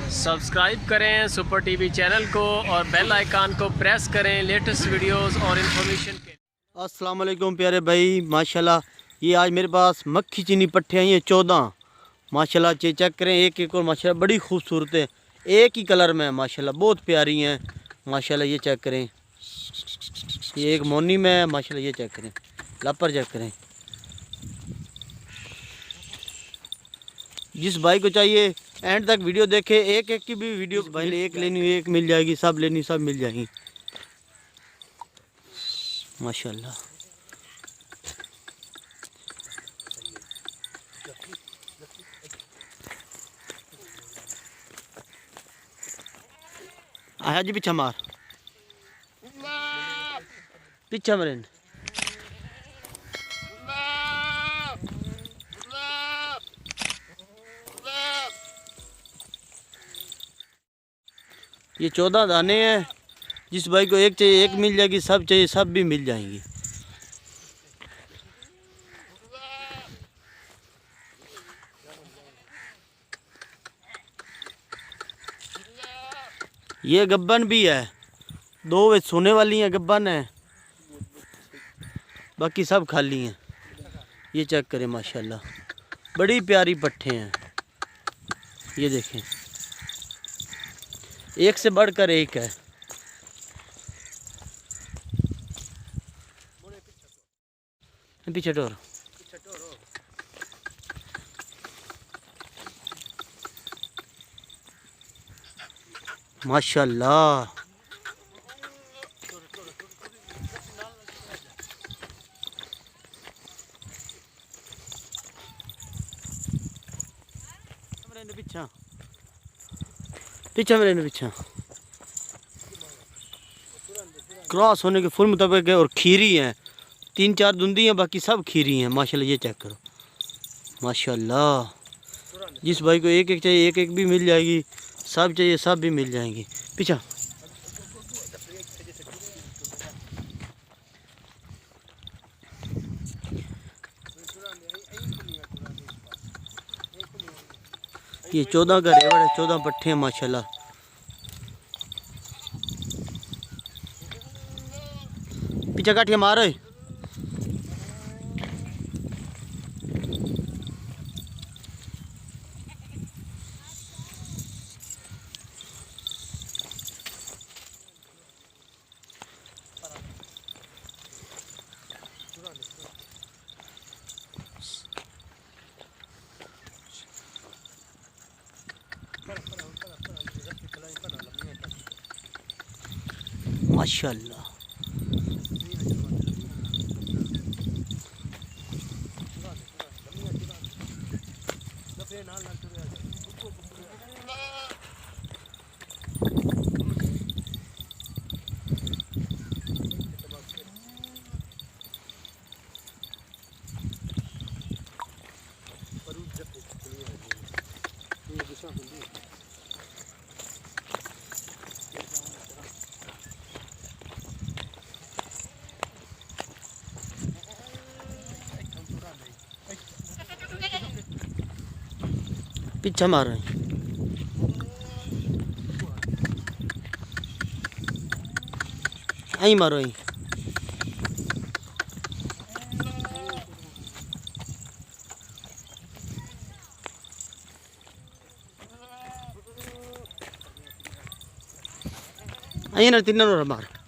Subscribe करें super TV channel को और बेल आइकन को प्रेस करें लेटेस्ट वीडियोस और इन्फॉर्मेशन के। अस्सलाम वालेकुम प्यारे भाई, माशाल्लाह ये आज मेरे पास मक्खी चीनी पट्टे हैं, ये 14 माशाल्लाह चेक करें। एक एक और माशाल्लाह बड़ी खूबसूरत है, एक ही कलर में है माशाल्लाह, बहुत प्यारी हैं माशाल्लाह। ये चेक करें, ये एक मोनी में है माशाल्लाह। ये चेक करें, लापर चेक करें। जिस भाई को चाहिए एंड तक वीडियो देखे, एक एक की भी वीडियो भाई ने एक लेनी एक मिल जाएगी, सब लेनी सब मिल जाएगी माशाल्लाह। आया जी पीछा मार, पीछा मरेन। ये 14 दाने हैं। जिस भाई को एक चाहिए एक मिल जाएगी, सब चाहिए सब भी मिल जाएंगी। ये गब्बन भी है, 2 वे सोने वाली हैं, गब्बन है, बाकी सब खाली हैं। ये चेक करें माशाल्लाह, बड़ी प्यारी पट्ठे हैं। ये देखें, एक से बढ़कर एक है। पीछे टोर माशाल्लाह। पीछा पीछा मेरे पीछा क्रॉस होने के फुल मुताबिक है। और खीरी हैं, 3-4 धुंदी हैं, बाकी सब खीरी हैं माशाल्लाह। ये चेक करो माशाल्लाह। जिस भाई को एक एक चाहिए एक एक भी मिल जाएगी, सब चाहिए सब भी मिल जाएंगी। पीछा ये 14 का रेवड़ है, 14 पट्टे हैं माशाल्लाह। पीछा काटिया मारो। माशाल्लाह पीछा मारो, आई मारो आई। आई ना 3 मार।